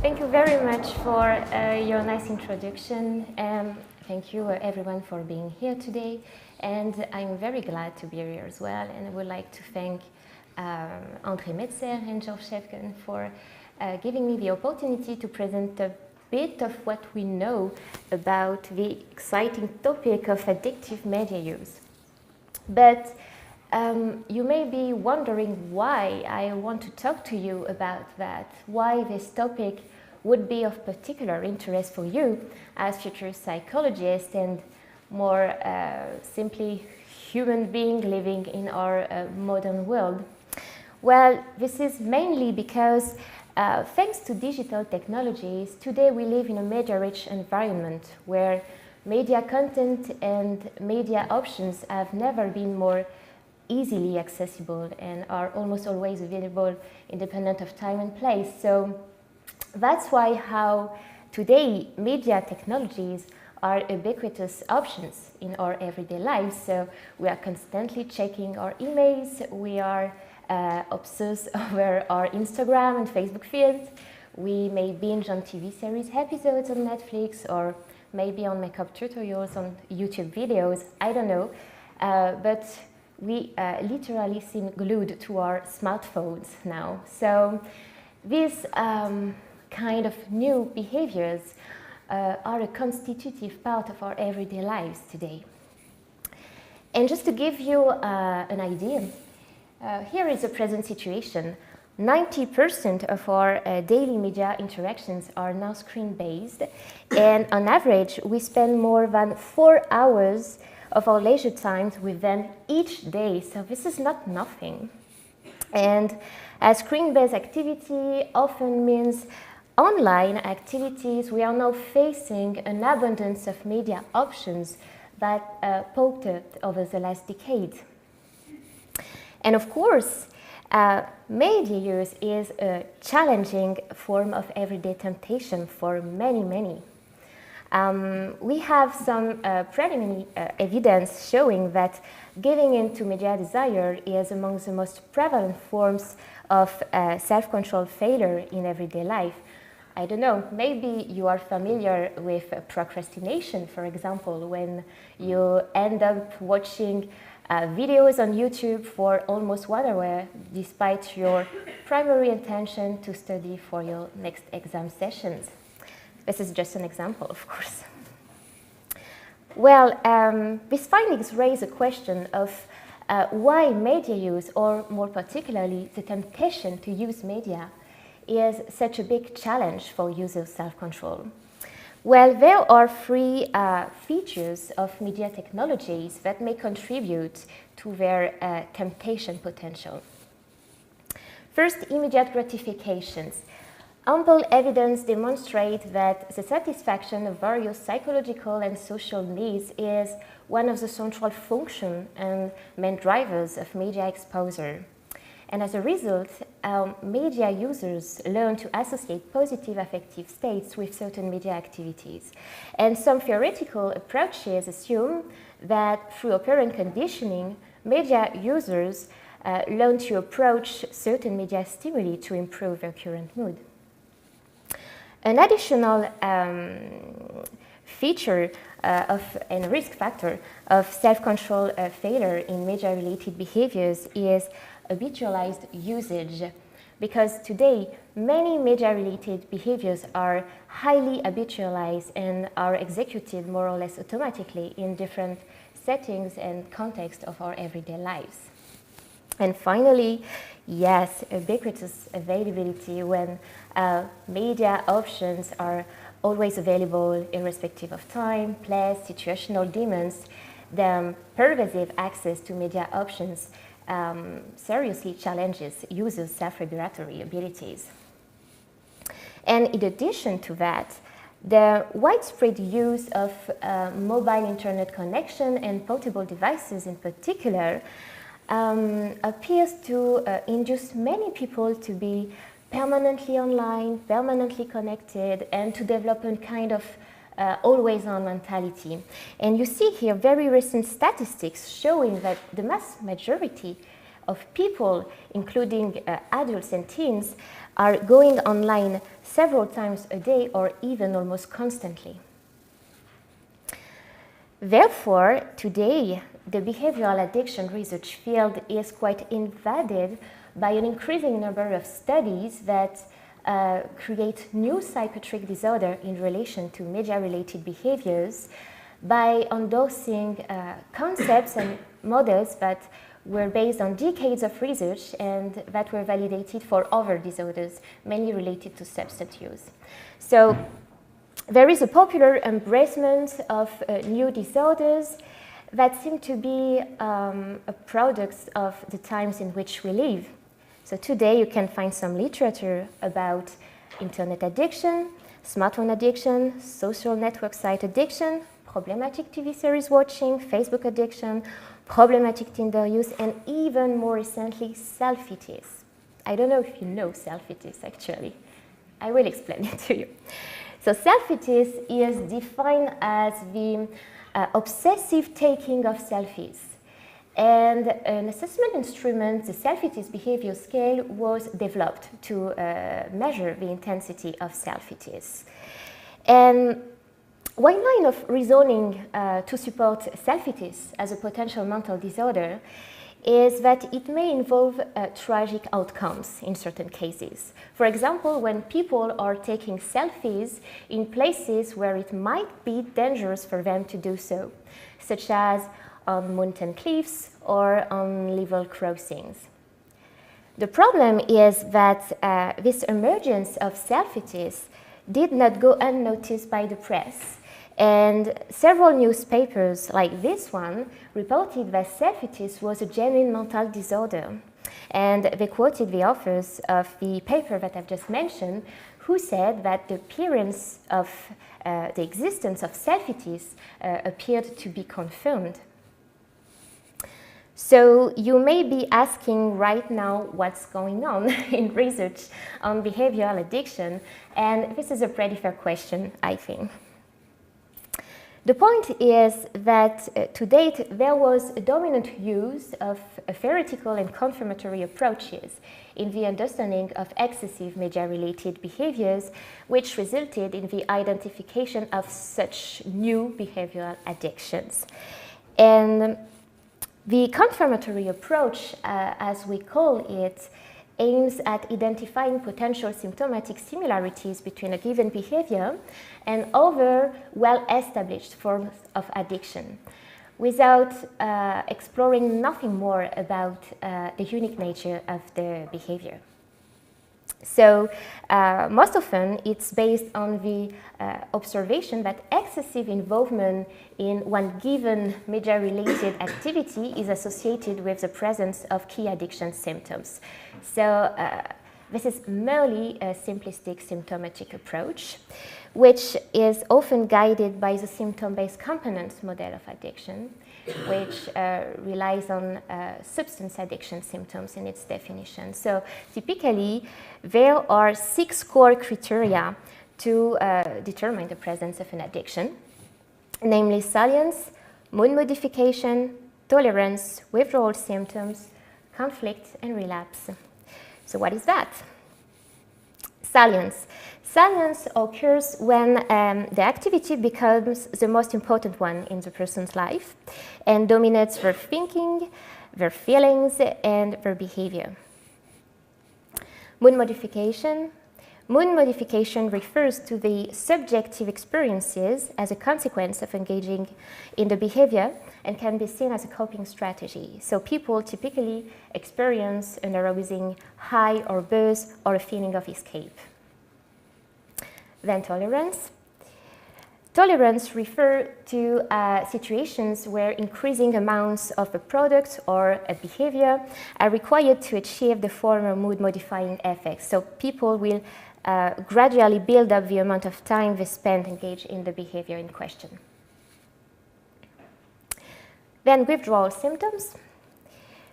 Thank you very much for your nice introduction. Thank you everyone for being here today. And I'm very glad to be here as well. And I would like to thank André Metzer and George Shefken for giving me the opportunity to present a bit of what we know about the exciting topic of addictive media use. But you may be wondering why I want to talk to you about that, why this topic would be of particular interest for you as future psychologists and more simply human being living in our modern world. Well, this is mainly because thanks to digital technologies, today we live in a media-rich environment where media content and media options have never been more easily accessible and are almost always available independent of time and place. So that's why how today media technologies are ubiquitous options in our everyday lives. So we are constantly checking our emails, we are obsessed over our Instagram and Facebook feeds, we may binge on TV series episodes on Netflix or maybe on makeup tutorials on YouTube videos, I don't know, but we literally seem glued to our smartphones now. So these kind of new behaviors are a constitutive part of our everyday lives today. And just to give you an idea, here is the present situation. 90% of our daily media interactions are now screen-based, and on average we spend more than 4 hours of our leisure times with them each day, so this is not nothing. And screen-based activity often means online activities. We are now facing an abundance of media options that poked up over the last decade. And of course, media use is a challenging form of everyday temptation for many. We have some preliminary evidence showing that giving into media desire is among the most prevalent forms of self-control failure in everyday life. I don't know, maybe you are familiar with procrastination, for example, when you end up watching videos on YouTube for almost 1 hour despite your primary intention to study for your next exam sessions. This is just an example, of course. Well, these findings raise a question of why media use, or more particularly the temptation to use media, is such a big challenge for users' self-control. Well, there are 3 features of media technologies that may contribute to their temptation potential. First, immediate gratifications. Ample evidence demonstrates that the satisfaction of various psychological and social needs is one of the central functions and main drivers of media exposure. And as a result, media users learn to associate positive affective states with certain media activities. And some theoretical approaches assume that through operant conditioning, media users learn to approach certain media stimuli to improve their current mood. An additional feature and risk factor of self-control failure in media-related behaviors is habitualized usage, because today many media-related behaviors are highly habitualized and are executed more or less automatically in different settings and contexts of our everyday lives. And finally, yes, ubiquitous availability when media options are always available irrespective of time, place, situational demands. The pervasive access to media options seriously challenges users' self-regulatory abilities. And in addition to that, the widespread use of mobile internet connection and portable devices in particular appears to induce many people to be permanently online, permanently connected, and to develop a kind of always-on mentality. And you see here very recent statistics showing that the mass majority of people, including adults and teens, are going online several times a day or even almost constantly. Therefore, today, the behavioral addiction research field is quite invaded by an increasing number of studies that create new psychiatric disorder in relation to media-related behaviors by endorsing concepts and models that were based on decades of research and that were validated for other disorders, mainly related to substance use. So there is a popular embracement of new disorders that seem to be a product of the times in which we live. So today you can find some literature about internet addiction, smartphone addiction, social network site addiction, problematic TV series watching, Facebook addiction, problematic Tinder use, and even more recently, self-itis. I don't know if you know self-itis actually. I will explain it to you. So self-itis is defined as the obsessive taking of selfies. And an assessment instrument, the self-itis behavior scale, was developed to measure the intensity of self-itis. And one line of reasoning to support self-itis as a potential mental disorder is that it may involve tragic outcomes in certain cases. For example, when people are taking selfies in places where it might be dangerous for them to do so, such as on mountain cliffs or on level crossings. The problem is that this emergence of self-itis did not go unnoticed by the press. And several newspapers, like this one, reported that self-itis was a genuine mental disorder. And they quoted the authors of the paper that I've just mentioned, who said that the appearance of the existence of self-itis appeared to be confirmed. So you may be asking right now what's going on in research on behavioral addiction, and this is a pretty fair question, I think. The point is that to date there was a dominant use of theoretical and confirmatory approaches in the understanding of excessive media-related behaviors, which resulted in the identification of such new behavioral addictions. And the confirmatory approach, as we call it, aims at identifying potential symptomatic similarities between a given behavior and other well-established forms of addiction, without exploring nothing more about the unique nature of the behavior. So most often it's based on the observation that excessive involvement in one given media-related activity is associated with the presence of key addiction symptoms. So this is merely a simplistic symptomatic approach, which is often guided by the symptom-based components model of addiction, which relies on substance addiction symptoms in its definition. So typically, there are 6 core criteria to determine the presence of an addiction, namely salience, mood modification, tolerance, withdrawal symptoms, conflict, and relapse. So what is that? Salience. Salience occurs when the activity becomes the most important one in the person's life and dominates their thinking, their feelings, and their behavior. Mood modification. Mood modification refers to the subjective experiences as a consequence of engaging in the behavior and can be seen as a coping strategy. So people typically experience an arousing high or buzz or a feeling of escape. Then tolerance. Tolerance refers to situations where increasing amounts of a product or a behavior are required to achieve the former mood-modifying effects. So people will gradually build up the amount of time they spend engaged in the behavior in question. Then withdrawal symptoms.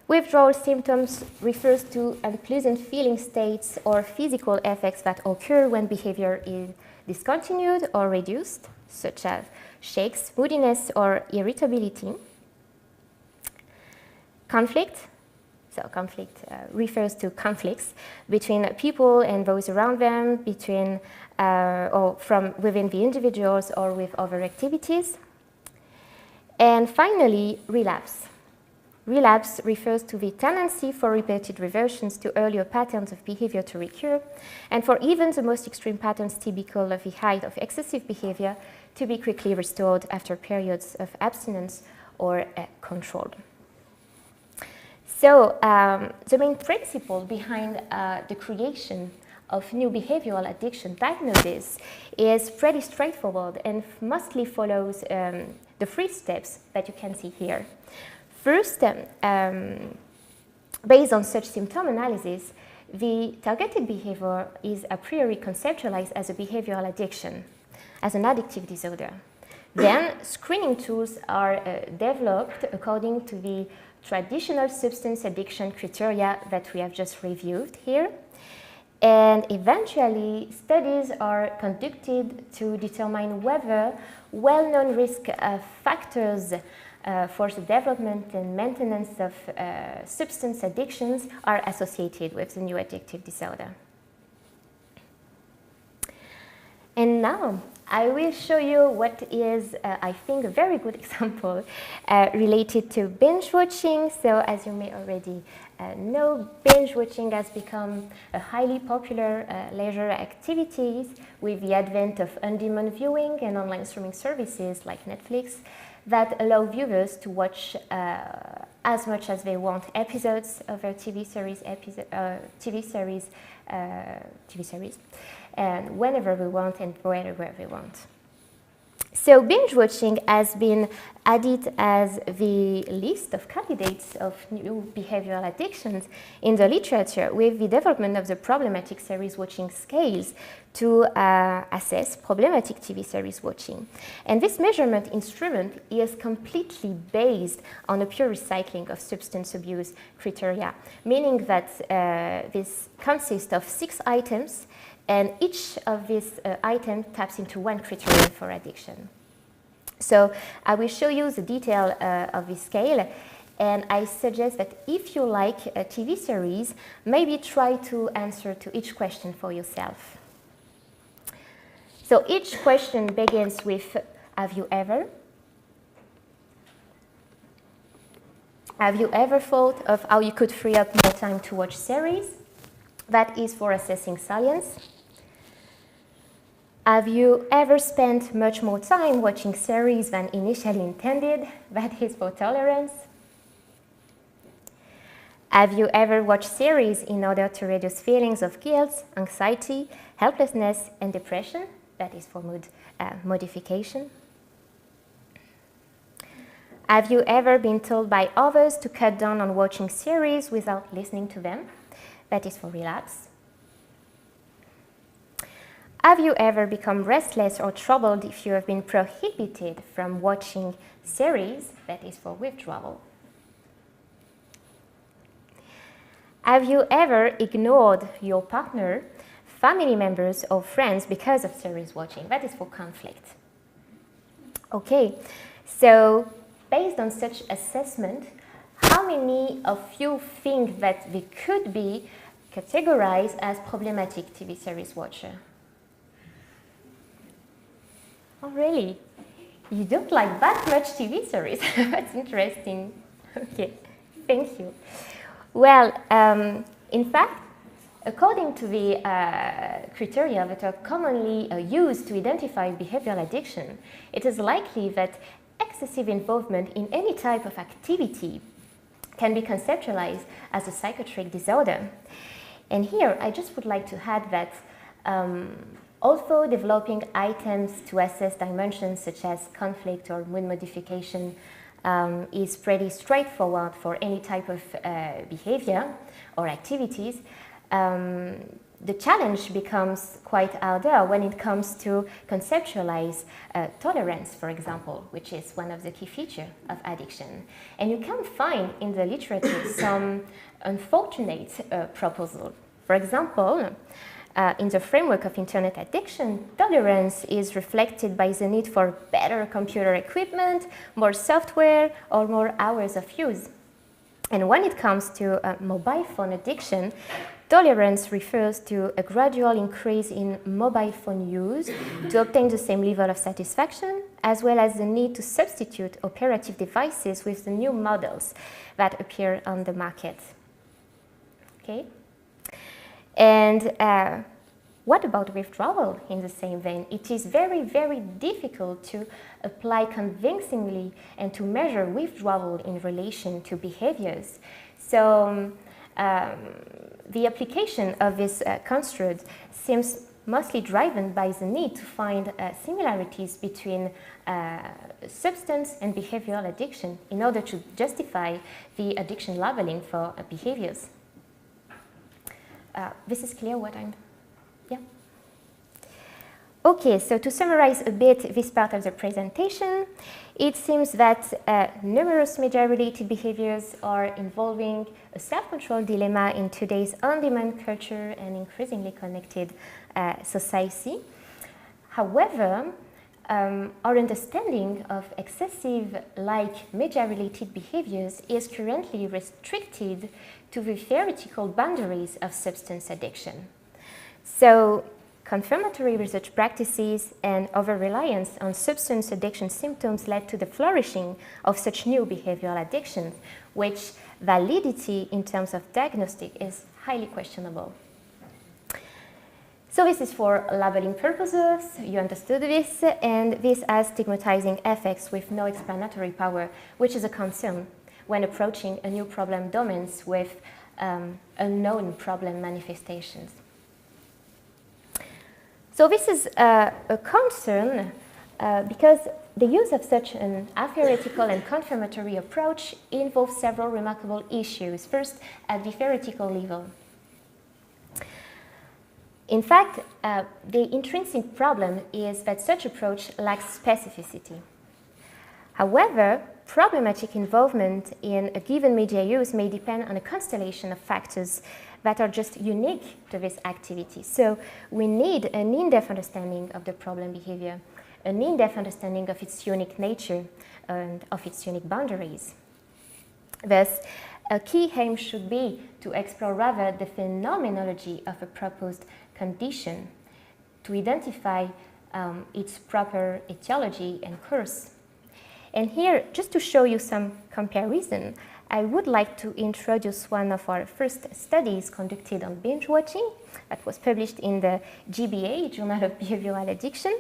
Withdrawal symptoms refers to unpleasant feeling states or physical effects that occur when behavior is discontinued or reduced, such as shakes, moodiness, or irritability. Conflict. So conflict refers to conflicts between people and those around them, between or from within the individuals or with other activities. And finally, relapse. Relapse refers to the tendency for repeated reversions to earlier patterns of behavior to recur, and for even the most extreme patterns typical of the height of excessive behavior to be quickly restored after periods of abstinence or control. So the main principle behind the creation of new behavioral addiction diagnosis is pretty straightforward and mostly follows the 3 steps that you can see here. First, based on such symptom analysis, the targeted behavior is a priori conceptualized as a behavioral addiction, as an addictive disorder. Then, screening tools are developed according to the traditional substance addiction criteria that we have just reviewed here. And eventually, studies are conducted to determine whether well-known risk factors for the development and maintenance of substance addictions are associated with the new addictive disorder. And now, I will show you what is, I think, a very good example related to binge watching. So, as you may already know, binge watching has become a highly popular leisure activity with the advent of on-demand viewing and online streaming services like Netflix that allow viewers to watch as much as they want episodes of their TV series, and whenever we want and wherever we want. So binge watching has been added as the list of candidates of new behavioral addictions in the literature with the development of the problematic series watching scales to assess problematic TV series watching. And this measurement instrument is completely based on a pure recycling of substance abuse criteria, meaning that this consists of 6 items, and each of these items taps into 1 criterion for addiction. So I will show you the detail of this scale, and I suggest that if you like a TV series, maybe try to answer to each question for yourself. So each question begins with, have you ever? Have you ever thought of how you could free up more time to watch series? That is for assessing salience. Have you ever spent much more time watching series than initially intended? That is for tolerance. Have you ever watched series in order to reduce feelings of guilt, anxiety, helplessness, and depression? That is for mood modification. Have you ever been told by others to cut down on watching series without listening to them? That is for relapse. Have you ever become restless or troubled if you have been prohibited from watching series? That is for withdrawal. Have you ever ignored your partner, family members, or friends because of series watching? That is for conflict. Okay, so based on such assessment, how many of you think that they could be categorized as problematic TV series watcher? Oh, really? You don't like that much TV series? That's interesting. Okay, thank you. Well, in fact, according to the criteria that are commonly used to identify behavioral addiction, it is likely that excessive involvement in any type of activity can be conceptualized as a psychiatric disorder. And here, I just would like to add that although developing items to assess dimensions such as conflict or mood modification is pretty straightforward for any type of behavior or activities, the challenge becomes quite harder when it comes to conceptualize tolerance, for example, which is one of the key features of addiction. And you can find in the literature some unfortunate proposals. For example, in the framework of internet addiction, tolerance is reflected by the need for better computer equipment, more software, or more hours of use. And when it comes to mobile phone addiction, tolerance refers to a gradual increase in mobile phone use to obtain the same level of satisfaction, as well as the need to substitute operative devices with the new models that appear on the market. Okay? And what about withdrawal in the same vein? It is very, very difficult to apply convincingly and to measure withdrawal in relation to behaviors. So the application of this construct seems mostly driven by the need to find similarities between substance and behavioral addiction in order to justify the addiction labeling for behaviors. This is clear what I'm... Yeah. Okay, so to summarize a bit this part of the presentation, it seems that numerous media-related behaviors are involving a self-control dilemma in today's on-demand culture and increasingly connected society. However, our understanding of excessive-like media-related behaviors is currently restricted to the theoretical boundaries of substance addiction. So, confirmatory research practices and over-reliance on substance addiction symptoms led to the flourishing of such new behavioral addictions, which validity in terms of diagnostic is highly questionable. So this is for labeling purposes, you understood this, and this has stigmatizing effects with no explanatory power, which is a concern when approaching a new problem domains with unknown problem manifestations. So this is a concern because the use of such an theoretical and confirmatory approach involves several remarkable issues. First, at the theoretical level. In fact, the intrinsic problem is that such approach lacks specificity. However, problematic involvement in a given media use may depend on a constellation of factors that are just unique to this activity. So we need an in-depth understanding of the problem behavior, an in-depth understanding of its unique nature and of its unique boundaries. Thus, a key aim should be to explore rather the phenomenology of a proposed condition, to identify its proper etiology and course. And here, just to show you some comparison, I would like to introduce one of our first studies conducted on binge watching that was published in the GBA, Journal of Behavioral Addiction,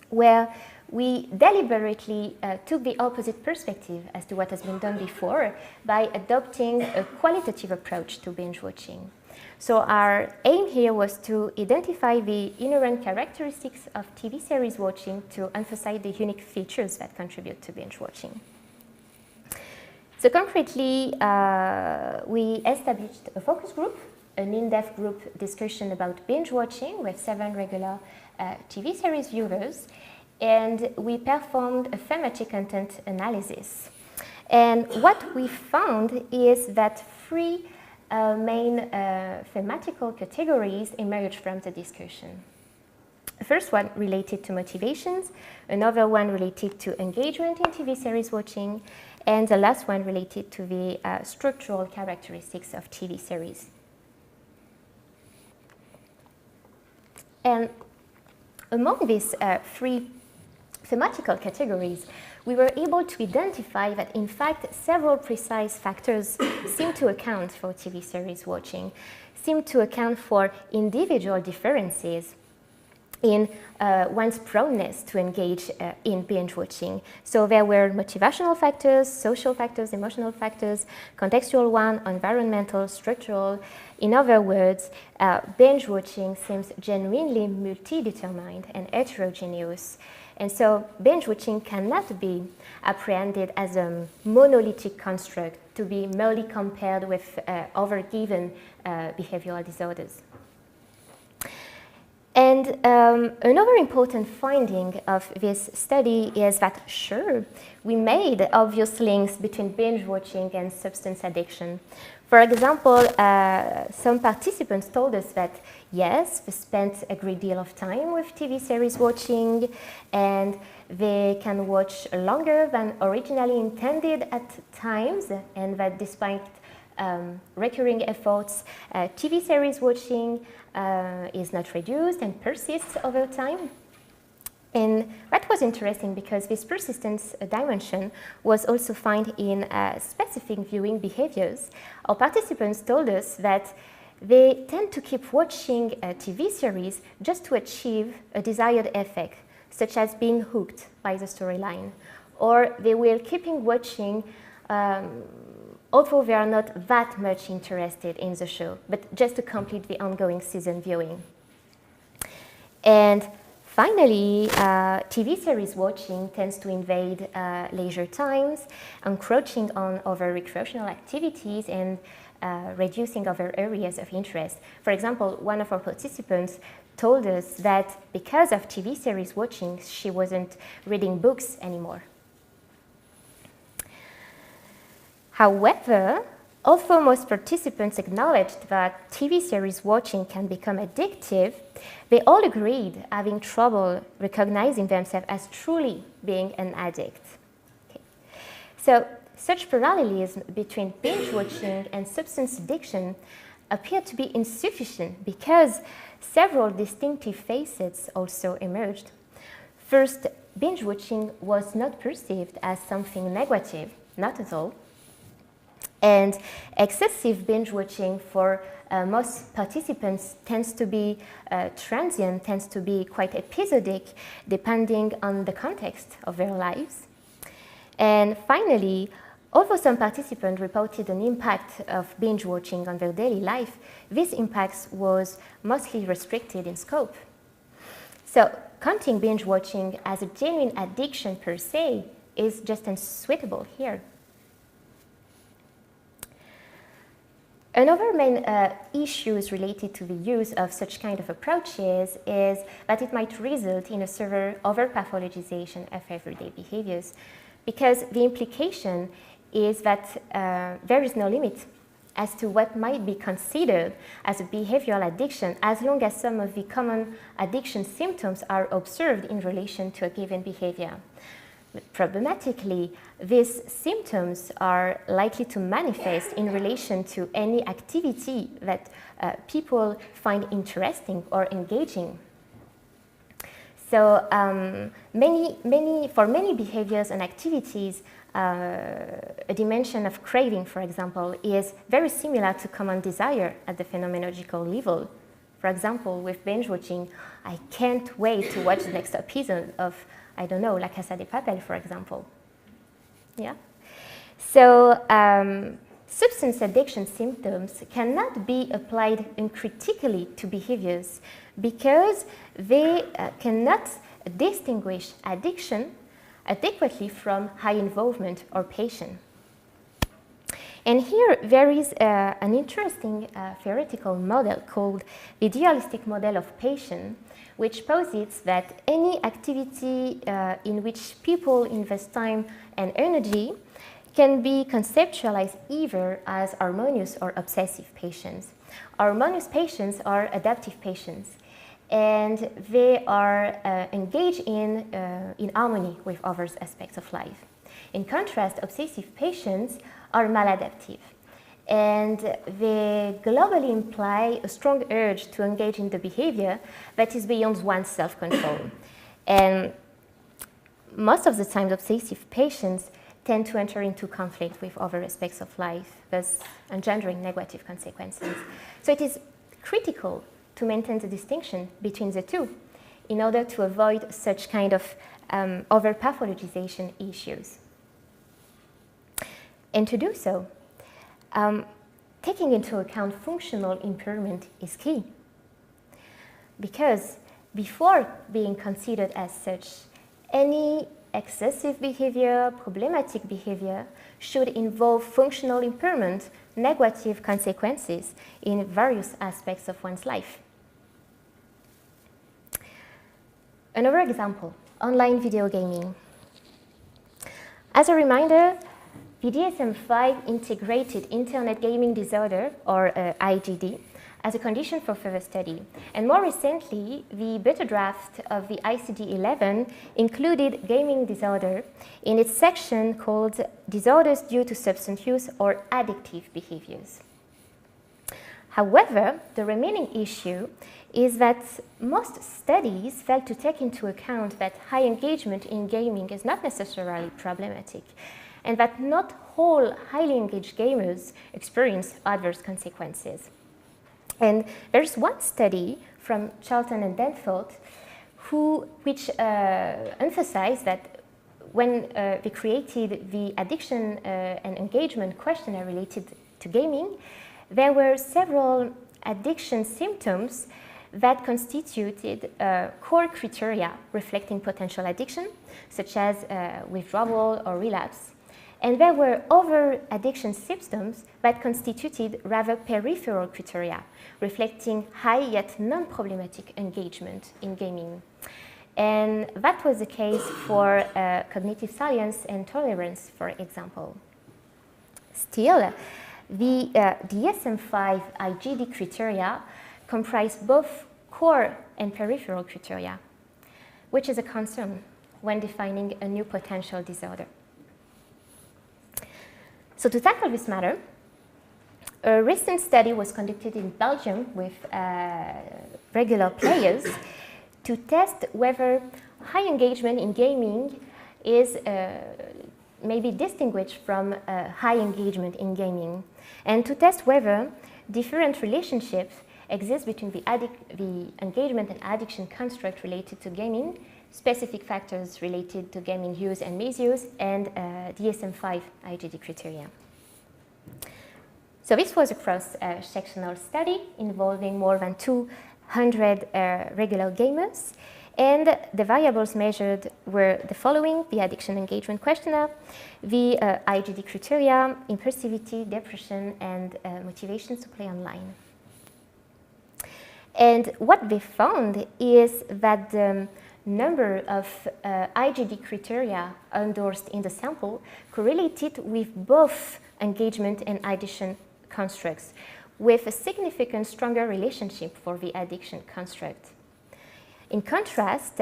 where we deliberately took the opposite perspective as to what has been done before by adopting a qualitative approach to binge watching. So our aim here was to identify the inherent characteristics of TV series watching to emphasize the unique features that contribute to binge watching. So concretely, we established a focus group, an in-depth group discussion about binge watching with 7 regular TV series viewers, and we performed a thematic content analysis. And what we found is that 3 main thematical categories emerged from the discussion. The first one related to motivations, another one related to engagement in TV series watching, and the last one related to the structural characteristics of TV series. And among these 3 thematical categories, we were able to identify that, in fact, several precise factors seem to account for TV series watching, seem to account for individual differences in one's proneness to engage in binge watching. So there were motivational factors, social factors, emotional factors, contextual one, environmental, structural. In other words, binge watching seems genuinely multi-determined and heterogeneous. And so binge watching cannot be apprehended as a monolithic construct to be merely compared with other given behavioral disorders. And another important finding of this study is that, sure, we made obvious links between binge watching and substance addiction. For example, some participants told us that yes, they spent a great deal of time with TV series watching, and they can watch longer than originally intended at times, and that despite recurring efforts, TV series watching is not reduced and persists over time. And that was interesting because this persistence dimension was also found in specific viewing behaviors. Our participants told us that they tend to keep watching a TV series just to achieve a desired effect, such as being hooked by the storyline. Or they will keep watching although they are not that much interested in the show, but just to complete the ongoing season viewing. And finally, TV series watching tends to invade leisure times, encroaching on other recreational activities and reducing other areas of interest. For example, one of our participants told us that because of TV series watching, she wasn't reading books anymore. However, although most participants acknowledged that TV series watching can become addictive, they all agreed having trouble recognizing themselves as truly being an addict. Okay. So, such parallelism between binge watching and substance addiction appeared to be insufficient because several distinctive facets also emerged. First, binge watching was not perceived as something negative, not at all. And excessive binge watching for most participants tends to be transient, tends to be quite episodic, depending on the context of their lives. And finally, although some participants reported an impact of binge watching on their daily life, this impact was mostly restricted in scope. So, counting binge watching as a genuine addiction per se is just unsuitable here. Another main issues related to the use of such kind of approaches is that it might result in a severe over-pathologization of everyday behaviors, because the implication is that there is no limit as to what might be considered as a behavioral addiction as long as some of the common addiction symptoms are observed in relation to a given behavior. But problematically, these symptoms are likely to manifest in relation to any activity that people find interesting or engaging. So for many behaviors and activities, a dimension of craving, for example, is very similar to common desire at the phenomenological level. For example, with binge watching, I can't wait to watch the next episode of, I don't know, La Casa de Papel, for example. Yeah. So substance addiction symptoms cannot be applied uncritically to behaviors because they cannot distinguish addiction adequately from high involvement or passion. And here there is an interesting theoretical model called the dualistic model of passion, which posits that any activity in which people invest time and energy can be conceptualized either as harmonious or obsessive passions. Harmonious passions are adaptive passions, and they are engaged in harmony with other aspects of life. In contrast, obsessive passions are maladaptive, and they globally imply a strong urge to engage in the behavior that is beyond one's self-control. And most of the time, obsessive passions tend to enter into conflict with other aspects of life, thus engendering negative consequences. So it is critical to maintain the distinction between the two in order to avoid such kind of over-pathologization issues. And to do so, taking into account functional impairment is key, because before being considered as such, any excessive behavior, problematic behavior should involve functional impairment, negative consequences in various aspects of one's life. Another example, online video gaming. As a reminder, the DSM-5 integrated Internet Gaming Disorder, or IGD, as a condition for further study. And more recently, the beta draft of the ICD-11 included gaming disorder in its section called Disorders due to substance use or addictive behaviors. However, the remaining issue is that most studies fail to take into account that high engagement in gaming is not necessarily problematic, and that not all highly engaged gamers experience adverse consequences. And there's one study from Charlton and Danforth which emphasized that when they created the addiction and engagement questionnaire related to gaming, there were several addiction symptoms that constituted core criteria reflecting potential addiction, such as withdrawal or relapse. And there were other addiction symptoms that constituted rather peripheral criteria, reflecting high yet non-problematic engagement in gaming. And that was the case for cognitive salience and tolerance, for example. Still, the DSM-5 IGD criteria comprise both core and peripheral criteria, which is a concern when defining a new potential disorder. So to tackle this matter, a recent study was conducted in Belgium with regular players to test whether high engagement in gaming is maybe distinguished from high engagement in gaming, and to test whether different relationships exist between the engagement and addiction construct related to gaming, specific factors related to gaming use and misuse, and DSM-5 IGD criteria. So this was a cross-sectional study involving more than 200 regular gamers, and the variables measured were the following: the addiction engagement questionnaire, the IGD criteria, impulsivity, depression, and motivation to play online. And what they found is that the number of IGD criteria endorsed in the sample correlated with both engagement and addiction constructs, with a significant stronger relationship for the addiction construct. In contrast,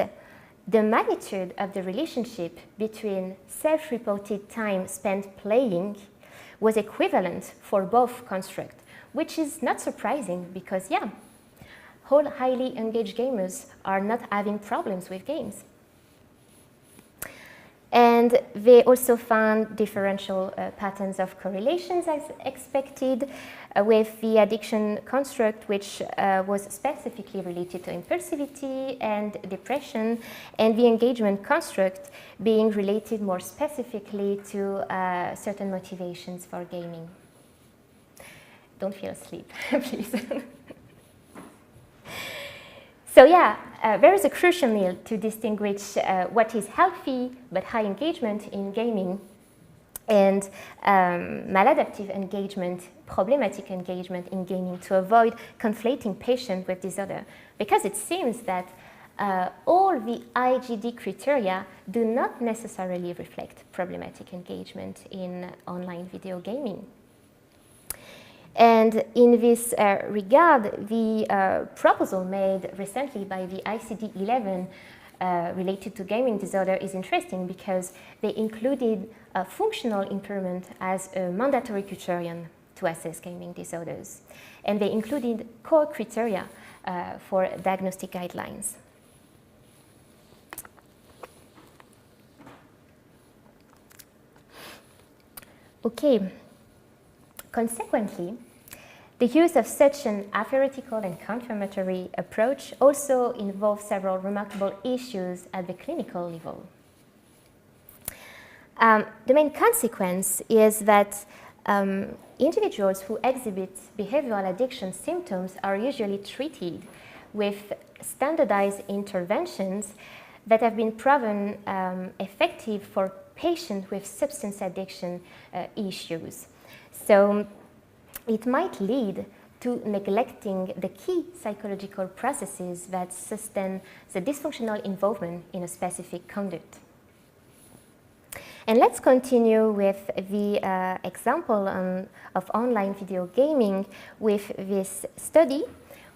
the magnitude of the relationship between self-reported time spent playing was equivalent for both constructs, which is not surprising because, all highly engaged gamers are not having problems with games. And they also found differential patterns of correlations as expected with the addiction construct, which was specifically related to impulsivity and depression, and the engagement construct being related more specifically to certain motivations for gaming. Don't feel asleep, please. So there is a crucial need to distinguish what is healthy but high engagement in gaming and maladaptive engagement, problematic engagement in gaming, to avoid conflating patient with disorder. Because it seems that all the IGD criteria do not necessarily reflect problematic engagement in online video gaming. And in this regard, the proposal made recently by the ICD-11 related to gaming disorder is interesting because they included functional impairment as a mandatory criterion to assess gaming disorders. And they included core criteria for diagnostic guidelines. Okay. Consequently, the use of such an theoretical and confirmatory approach also involves several remarkable issues at the clinical level. The main consequence is that individuals who exhibit behavioral addiction symptoms are usually treated with standardized interventions that have been proven effective for patients with substance addiction issues. So it might lead to neglecting the key psychological processes that sustain the dysfunctional involvement in a specific conduct. And let's continue with the example of online video gaming with this study,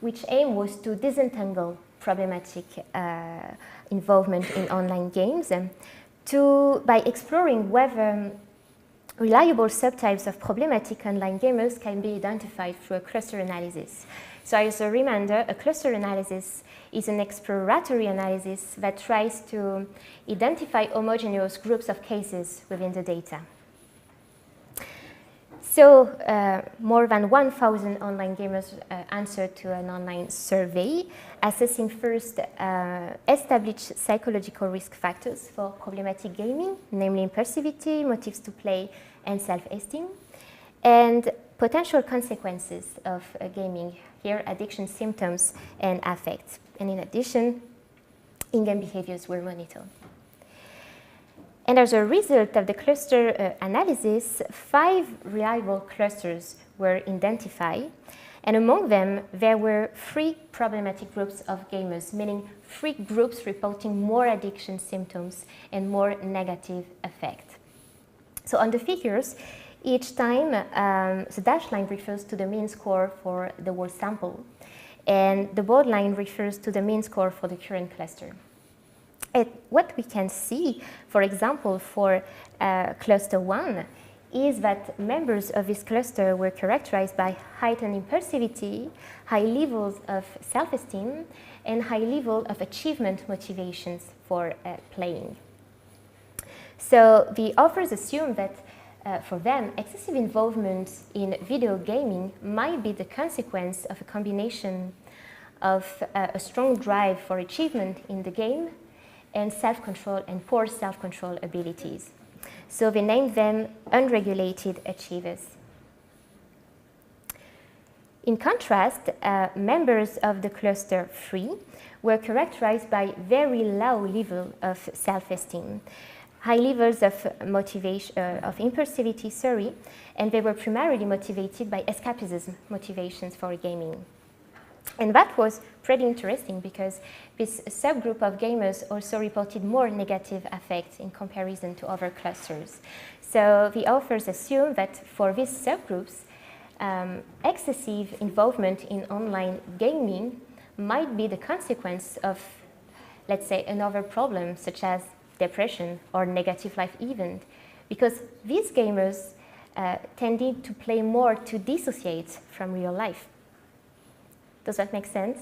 which aim was to disentangle problematic involvement in online games by exploring whether reliable subtypes of problematic online gamers can be identified through a cluster analysis. So as a reminder, a cluster analysis is an exploratory analysis that tries to identify homogeneous groups of cases within the data. So more than 1,000 online gamers answered to an online survey, assessing first established psychological risk factors for problematic gaming, namely impulsivity, motives to play, and self-esteem, and potential consequences of gaming, here addiction symptoms and affects. And in addition, in-game behaviors were monitored. And as a result of the cluster analysis, 5 reliable clusters were identified. And among them, there were 3 problematic groups of gamers, meaning 3 groups reporting more addiction symptoms and more negative effect. So on the figures, each time the dashed line refers to the mean score for the whole sample, and the bold line refers to the mean score for the current cluster. And what we can see, for example, for cluster 1, is that members of this cluster were characterized by heightened impulsivity, high levels of self-esteem, and high level of achievement motivations for playing. So the authors assume that for them, excessive involvement in video gaming might be the consequence of a combination of a strong drive for achievement in the game and self-control and poor self-control abilities. So they named them unregulated achievers. In contrast, members of the cluster 3 were characterized by very low level of self-esteem, high levels of motivation, of impulsivity, and they were primarily motivated by escapism motivations for gaming. And that was pretty interesting because this subgroup of gamers also reported more negative effects in comparison to other clusters. So the authors assume that for these subgroups, excessive involvement in online gaming might be the consequence of, let's say, another problem such as depression or negative life event, because these gamers tended to play more to dissociate from real life. Does that make sense?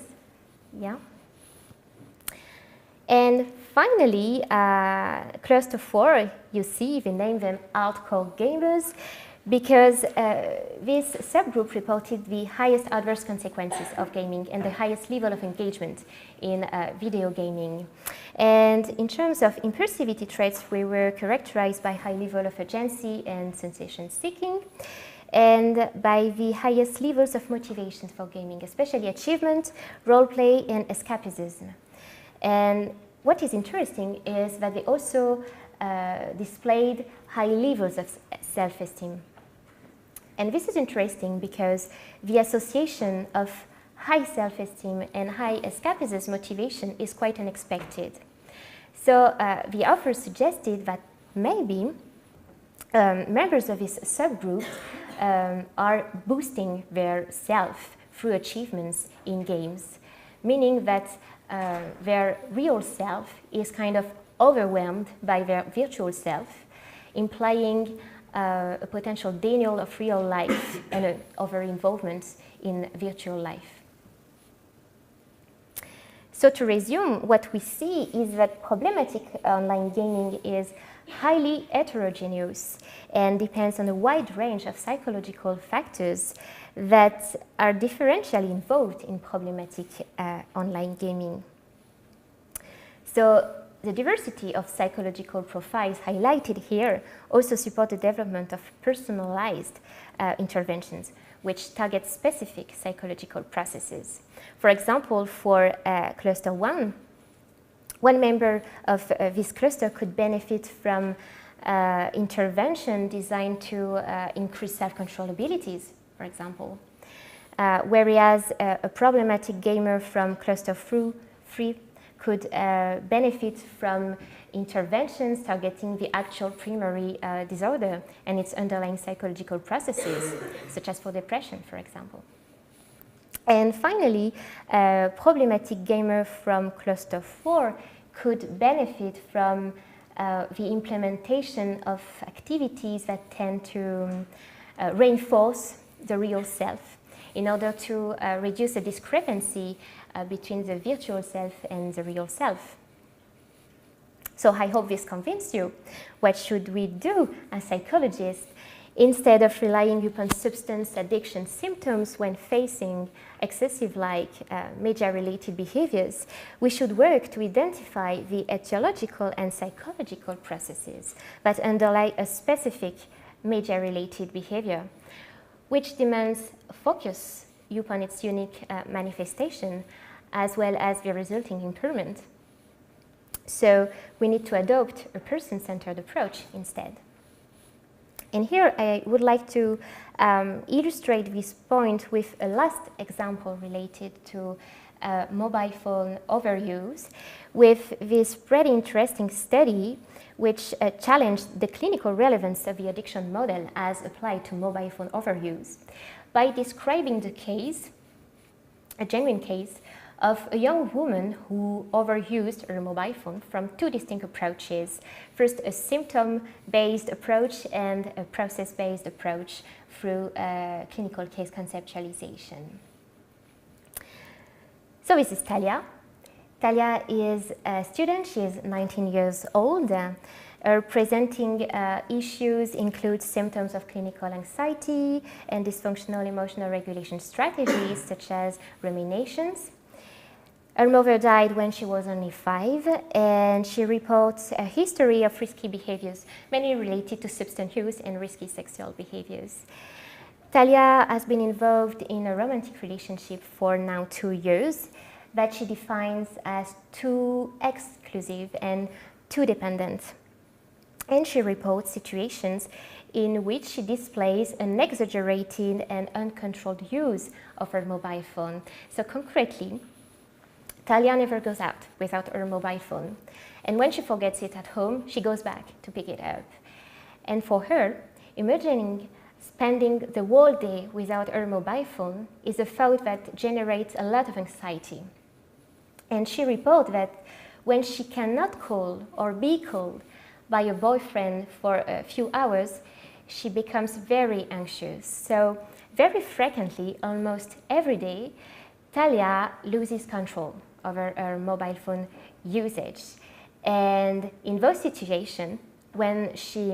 Yeah? And finally, cluster 4, you see, we name them hardcore gamers because this subgroup reported the highest adverse consequences of gaming and the highest level of engagement in video gaming. And in terms of impulsivity traits, we were characterized by high level of urgency and sensation seeking, and by the highest levels of motivation for gaming, especially achievement, role play, and escapism. And what is interesting is that they also displayed high levels of self-esteem. And this is interesting because the association of high self-esteem and high escapism motivation is quite unexpected. So the authors suggested that maybe members of this subgroup are boosting their self through achievements in games, meaning that their real self is kind of overwhelmed by their virtual self, implying a potential denial of real life and over-involvement in virtual life. So to resume, what we see is that problematic online gaming is highly heterogeneous and depends on a wide range of psychological factors that are differentially involved in problematic online gaming. So the diversity of psychological profiles highlighted here also support the development of personalized interventions, which target specific psychological processes. For example, for cluster 1, one member of this cluster could benefit from intervention designed to increase self-control abilities, for example, whereas a problematic gamer from cluster 3 could benefit from interventions targeting the actual primary disorder and its underlying psychological processes, such as for depression, for example. And finally, a problematic gamer from cluster 4 could benefit from the implementation of activities that tend to reinforce the real self in order to reduce the discrepancy between the virtual self and the real self. So I hope this convinced you. What should we do as psychologists? Instead of relying upon substance addiction symptoms when facing excessive media-related behaviors, we should work to identify the etiological and psychological processes that underlie a specific media-related behavior, which demands focus upon its unique manifestation as well as the resulting impairment. So we need to adopt a person-centered approach instead. And here I would like to illustrate this point with a last example related to mobile phone overuse with this pretty interesting study which challenged the clinical relevance of the addiction model as applied to mobile phone overuse by describing the case, a genuine case, of a young woman who overused her mobile phone from two distinct approaches. First, a symptom-based approach and a process-based approach through clinical case conceptualization. So this is Talia. Talia is a student. She is 19 years old. Her presenting issues include symptoms of clinical anxiety and dysfunctional emotional regulation strategies such as ruminations. Her mother died when she was only 5, and she reports a history of risky behaviors, mainly related to substance use and risky sexual behaviors. Talia has been involved in a romantic relationship for now 2 years that she defines as too exclusive and too dependent. And she reports situations in which she displays an exaggerated and uncontrolled use of her mobile phone. So concretely, Talia never goes out without her mobile phone. And when she forgets it at home, she goes back to pick it up. And for her, imagining spending the whole day without her mobile phone is a thought that generates a lot of anxiety. And she reports that when she cannot call or be called by a boyfriend for a few hours, she becomes very anxious. So very frequently, almost every day, Talia loses control over her mobile phone usage. And in those situations, when she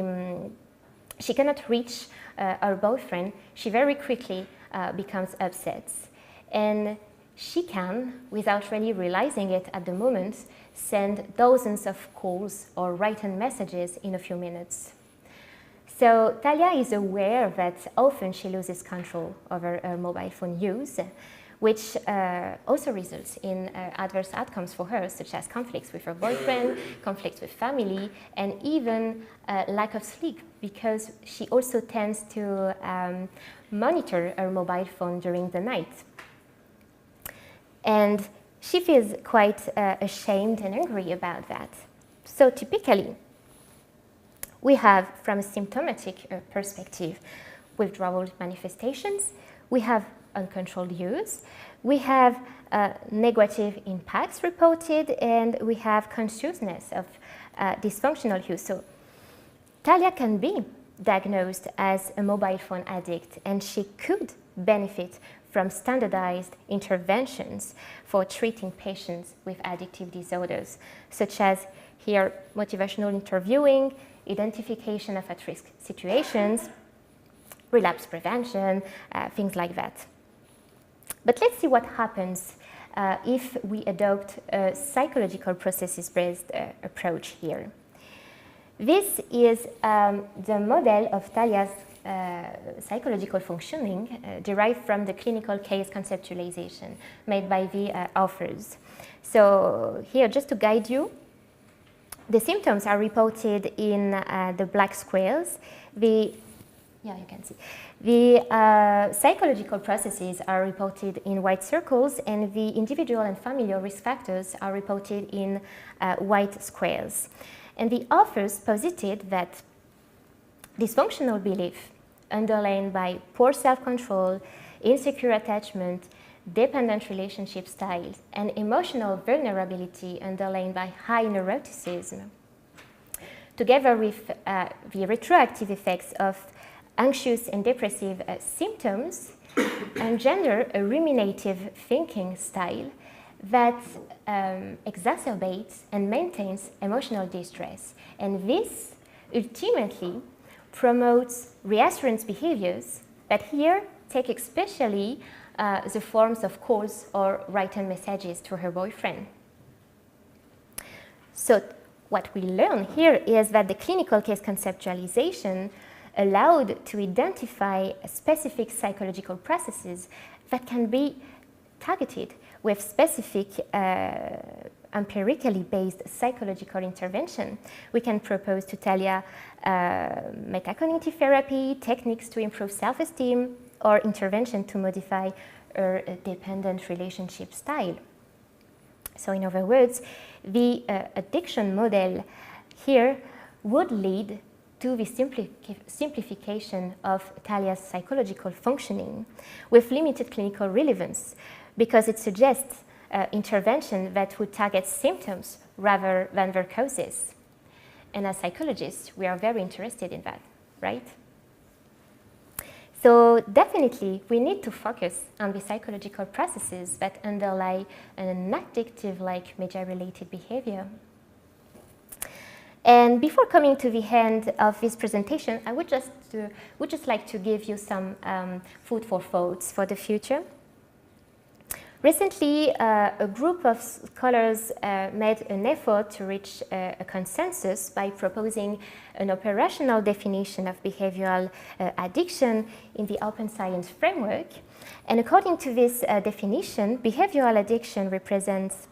cannot reach her boyfriend, she very quickly becomes upset. And she can, without really realizing it at the moment, send dozens of calls or written messages in a few minutes. So Talia is aware that often she loses control over her mobile phone use, which also results in adverse outcomes for her, such as conflicts with her boyfriend, conflicts with family, and even lack of sleep, because she also tends to monitor her mobile phone during the night. And she feels quite ashamed and angry about that. So typically, we have, from a symptomatic perspective, withdrawal manifestations, we have uncontrolled use, we have negative impacts reported, and we have consciousness of dysfunctional use. So Talia can be diagnosed as a mobile phone addict, and she could benefit from standardized interventions for treating patients with addictive disorders, such as here motivational interviewing, identification of at-risk situations, relapse prevention, things like that. But let's see what happens if we adopt a psychological processes-based approach here. This is the model of Talia's psychological functioning derived from the clinical case conceptualization made by the authors. So here, just to guide you, the symptoms are reported in the black squares. Yeah, you can see. The psychological processes are reported in white circles, and the individual and familial risk factors are reported in white squares. And the authors posited that dysfunctional belief underlain by poor self-control, insecure attachment, dependent relationship styles, and emotional vulnerability underlain by high neuroticism, together with the retroactive effects of anxious and depressive symptoms, engender a ruminative thinking style that exacerbates and maintains emotional distress. And this ultimately promotes reassurance behaviors that here take especially the forms of calls or written messages to her boyfriend. So what we learn here is that the clinical case conceptualization allowed to identify specific psychological processes that can be targeted with specific empirically based psychological intervention. We can propose to Talia metacognitive therapy, techniques to improve self-esteem, or intervention to modify her dependent relationship style. So in other words, the addiction model here would lead to the simplification of Talia's psychological functioning with limited clinical relevance, because it suggests intervention that would target symptoms rather than their causes. And as psychologists, we are very interested in that, right? So definitely, we need to focus on the psychological processes that underlie an addictive-like media-related behavior. And before coming to the end of this presentation, I would just like to give you some food for thoughts for the future. Recently, a group of scholars made an effort to reach a consensus by proposing an operational definition of behavioral addiction in the open science framework. And according to this definition, behavioral addiction represents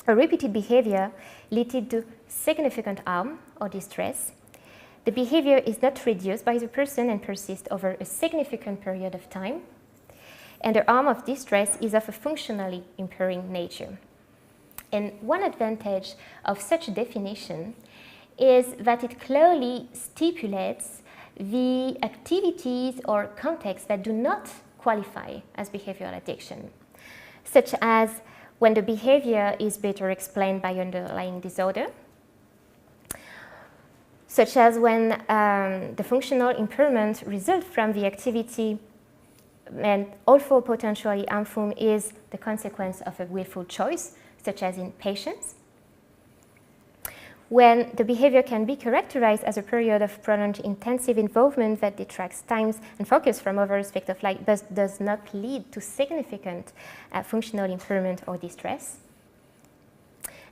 a repeated behavior leading to significant harm or distress. The behavior is not reduced by the person and persists over a significant period of time. And the harm of distress is of a functionally impairing nature. And one advantage of such a definition is that it clearly stipulates the activities or contexts that do not qualify as behavioral addiction, such as when the behavior is better explained by underlying disorder, such as when the functional impairment results from the activity and although potentially harmful is the consequence of a willful choice, such as in patients. When the behavior can be characterized as a period of prolonged intensive involvement that detracts time and focus from other aspects of life but does not lead to significant functional impairment or distress.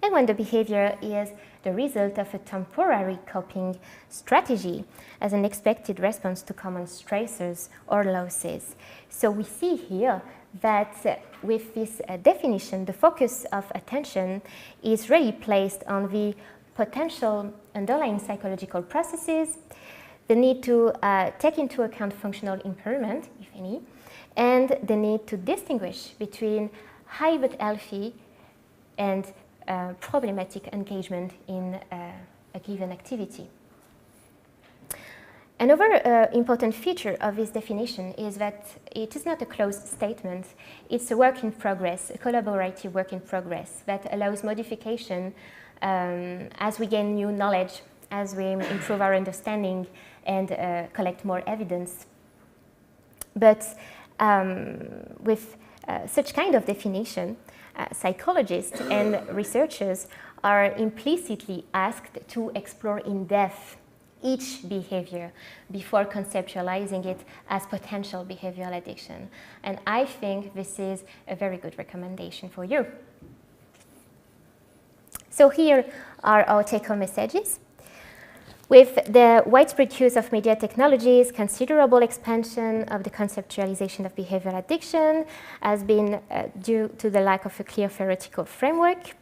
And when the behavior is the result of a temporary coping strategy as an expected response to common stressors or losses. So we see here that with this definition, the focus of attention is really placed on the potential underlying psychological processes, the need to take into account functional impairment, if any, and the need to distinguish between high but healthy and problematic engagement in a given activity. Another important feature of this definition is that it is not a closed statement. It's a work in progress, a collaborative work in progress that allows modification as we gain new knowledge, as we improve our understanding and collect more evidence. But with such kind of definition, psychologists and researchers are implicitly asked to explore in depth each behavior before conceptualizing it as potential behavioral addiction. And I think this is a very good recommendation for you. So here are our take-home messages. With the widespread use of media technologies, considerable expansion of the conceptualization of behavioral addiction has been due to the lack of a clear theoretical framework.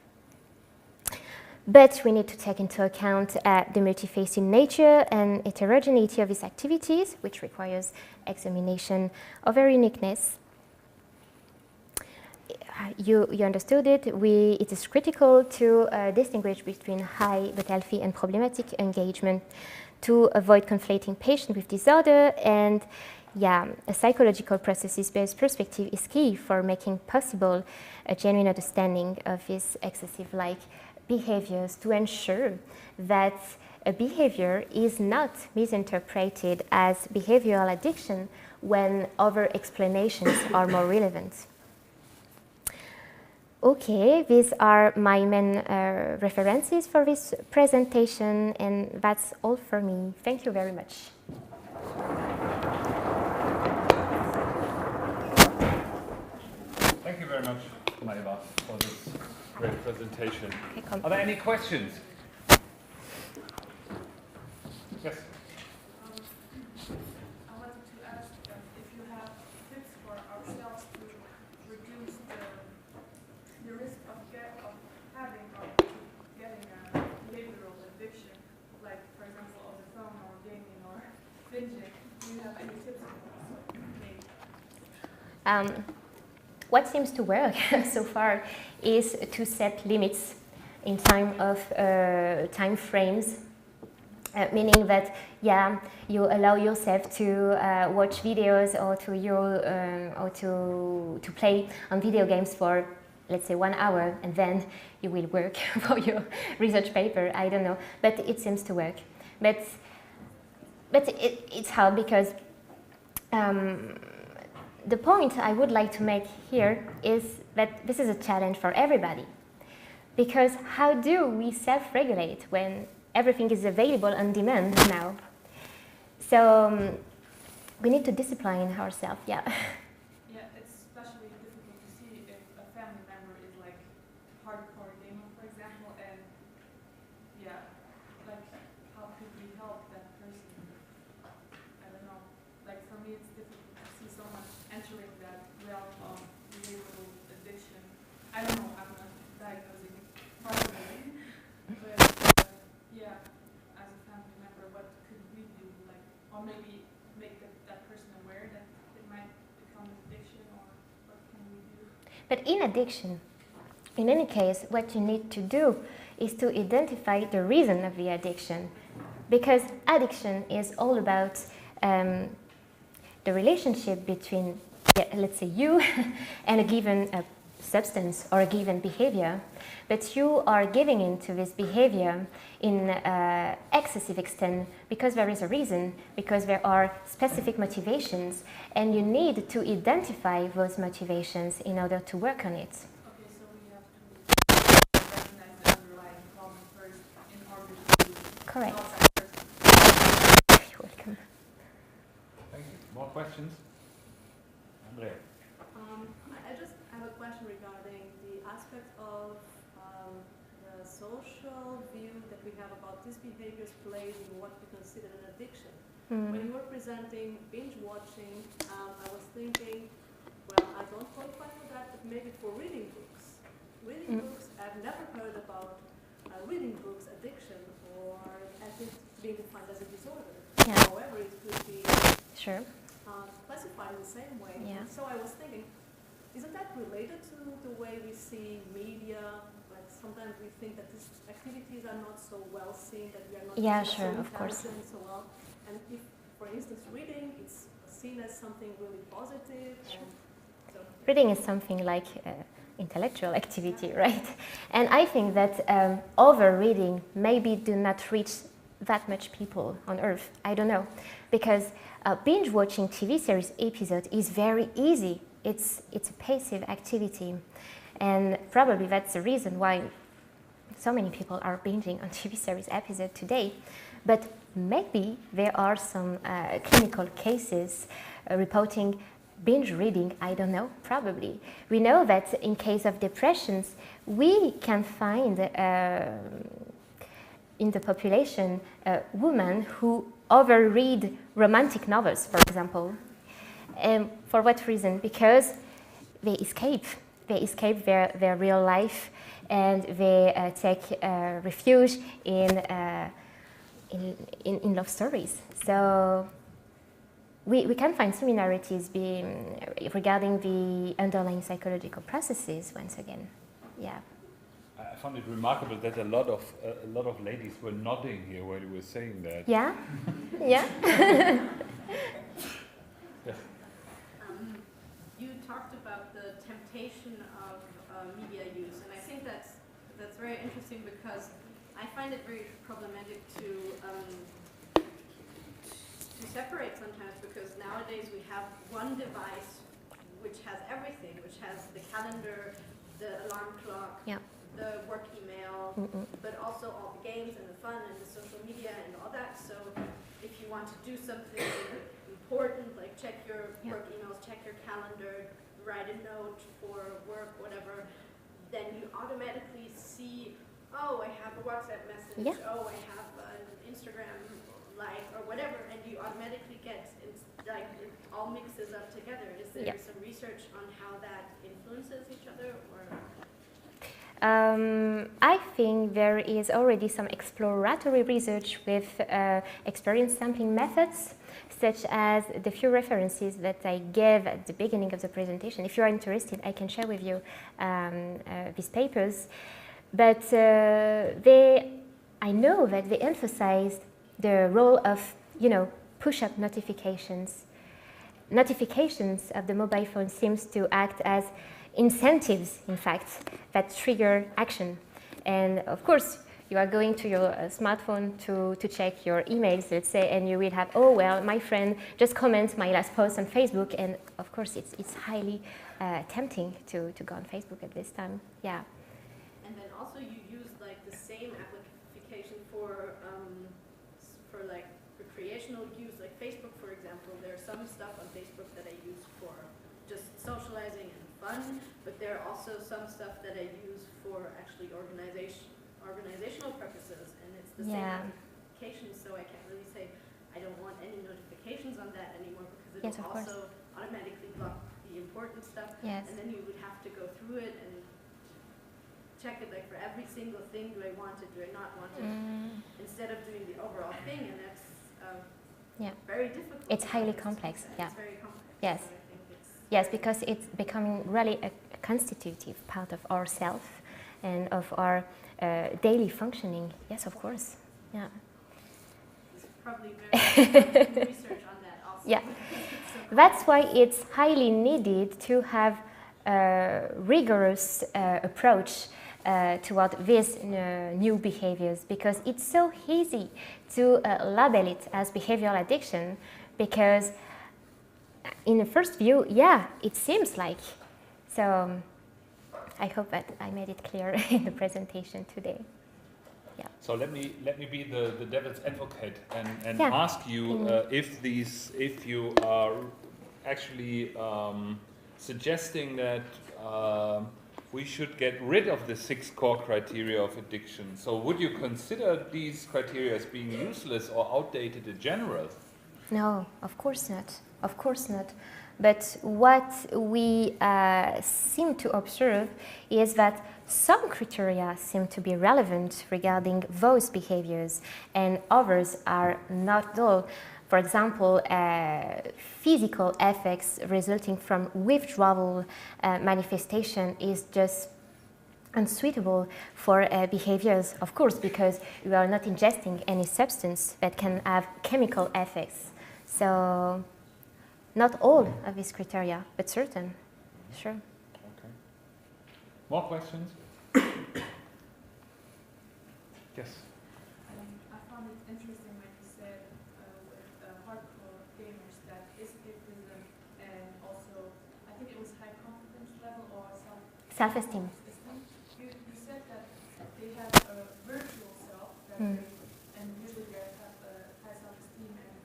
But we need to take into account the multifaceted nature and heterogeneity of these activities, which requires examination of their uniqueness. You understood it. It is critical to distinguish between high but healthy and problematic engagement to avoid conflating patient with disorder. And a psychological processes-based perspective is key for making possible a genuine understanding of these excessive-like behaviors to ensure that a behavior is not misinterpreted as behavioral addiction when other explanations are more relevant. Okay, these are my main references for this presentation, and that's all for me. Thank you very much. Thank you very much, Maèva, for this great presentation. Okay, are there any questions? Yes. I wanted to ask if you have tips for ourselves to reduce the risk of having or getting a behavioral addiction, like for example on the phone or gaming or binging. Do you have any tips for us? What seems to work so far is to set limits in time frames, meaning that you allow yourself to watch videos or to play on video games for, let's say, 1 hour, and then you will work for your research paper. I don't know, but it seems to work. But it's hard because the point I would like to make here is that this is a challenge for everybody. Because how do we self-regulate when everything is available on demand now? So we need to discipline ourselves, Yeah, it's especially difficult to see if a family member is like hardcore gamer, for example, and like how could we help that person? I don't know. Like for me, it's difficult to see someone entering that realm of behavioral addiction. I don't know. I'm not diagnosing personally, but as a family member, what could we do? Like, or maybe make that person aware that it might become an addiction, or what can we do? But in addiction, in any case, what you need to do is to identify the reason of the addiction, because addiction is all about the relationship between, let's say, you and a given substance or a given behavior, but you are giving into this behavior in excessive extent because there is a reason, because there are specific motivations, and you need to identify those motivations in order to work on it. Okay, so we have to recognize the underlying problem first in order to Correct. help that person. You're welcome. Thank you. More questions? Andrea. I just have a question regarding the aspect of the social view that we have about these behaviors plays in what we consider an addiction. When you were presenting binge watching, I was thinking, well, I don't qualify for that, but maybe for reading books. Reading books, I've never heard about reading books addiction or as it being defined as a disorder. Yeah. However, it could be Sure. classified in the same way. Yeah. So I was thinking, isn't that related to the way we see media? Like sometimes we think that these activities are not so well seen, that we are not Sure, so of course. and so on. And if, for instance, reading, it's seen as something really positive. And so, Reading is something like intellectual activity, right? And I think that over-reading maybe do not reach that much people on Earth. I don't know. Because binge-watching TV series episode is very easy. It's a passive activity. And probably that's the reason why so many people are binging on TV series episode today. But maybe there are some clinical cases reporting binge reading, I don't know, probably. We know that in case of depressions, we can find in the population women who overread romantic novels, for example. For what reason? Because they escape they escape their real life, and they take refuge in love stories. So we can find similarities regarding the underlying psychological processes once again. Yeah. I found it remarkable that a lot of ladies were nodding here while you were saying that. Yeah. Yeah. You talked about the temptation of media use, and I think that's very interesting because I find it very problematic to separate sometimes, because nowadays we have one device which has everything, which has the calendar, the alarm clock, yeah. the work email, but also all the games and the fun and the social media and all that. So if you want to do something important, like check your work emails, check your calendar, write a note for work, whatever, then you automatically see, oh, I have a WhatsApp message, oh, I have an Instagram like or whatever, and you automatically get, it's like it all mixes up together. Is there some research on how that influences each other, or? I think there is already some exploratory research with experience sampling methods, such as the few references that I gave at the beginning of the presentation. If you are interested, I can share with you these papers. But I know that they emphasized the role of, push-up notifications. Notifications of the mobile phone seems to act as incentives, in fact, that trigger action. And of course, you are going to your smartphone to check your emails, let's say, and you will have, oh, well, my friend just commented my last post on Facebook, and of course, it's highly tempting to go on Facebook at this time, yeah. And then also you use like the same application for like recreational use, like Facebook, for example. There's some stuff on Facebook that I use for just socializing and fun, but there are also some stuff that I use for actually organizational purposes, and it's the same application, so I can't really say I don't want any notifications on that anymore, because it will also automatically block the important stuff, and then you would have to go through it and check it, like for every single thing, do I want it, do I not want it, instead of doing the overall thing, and that's very difficult. It's highly complex, It's very complex. Yes. So I think it's yes, because it's becoming really a constitutive part of ourself and of our daily functioning. Yes, of course. Yeah. There's probably very research on that also. Yeah. That's why it's highly needed to have a rigorous approach toward these new behaviors, because it's so easy to label it as behavioral addiction, because in the first view, it seems like. So I hope that I made it clear in the presentation today. Yeah. So let me be the devil's advocate and ask you if you are actually suggesting that we should get rid of the 6 core criteria of addiction. So would you consider these criteria as being useless or outdated in general? No, of course not. Of course not. But what we seem to observe is that some criteria seem to be relevant regarding those behaviors, and others are not at all. For example, physical effects resulting from withdrawal manifestation is just unsuitable for behaviors, of course, because you are not ingesting any substance that can have chemical effects. So, not all of these criteria, but certain. Sure. Okay. More questions? Yes. I found it interesting when you said with hardcore gamers that escapism and also, I think it was high confidence level or Self-esteem. You said that they have a virtual self that and usually they have high self-esteem and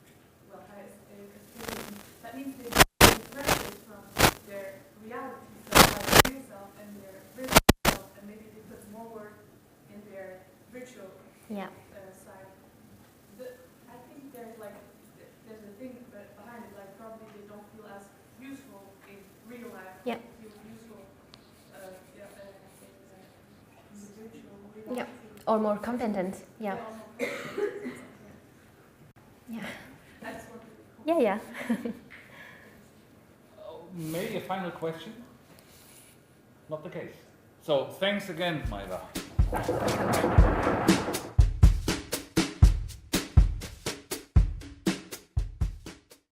high escapism. That means they differentiate from their reality self, like real self, and their virtual self, and maybe they put more work in their virtual side. I think there's a thing behind it, like probably they don't feel as useful in real life. Yeah. They feel useful Yeah, or more competent. Yeah. Yeah. I just wanted to Yeah, yeah. Maybe a final question? Not the case. So thanks again, Maèva. Welcome.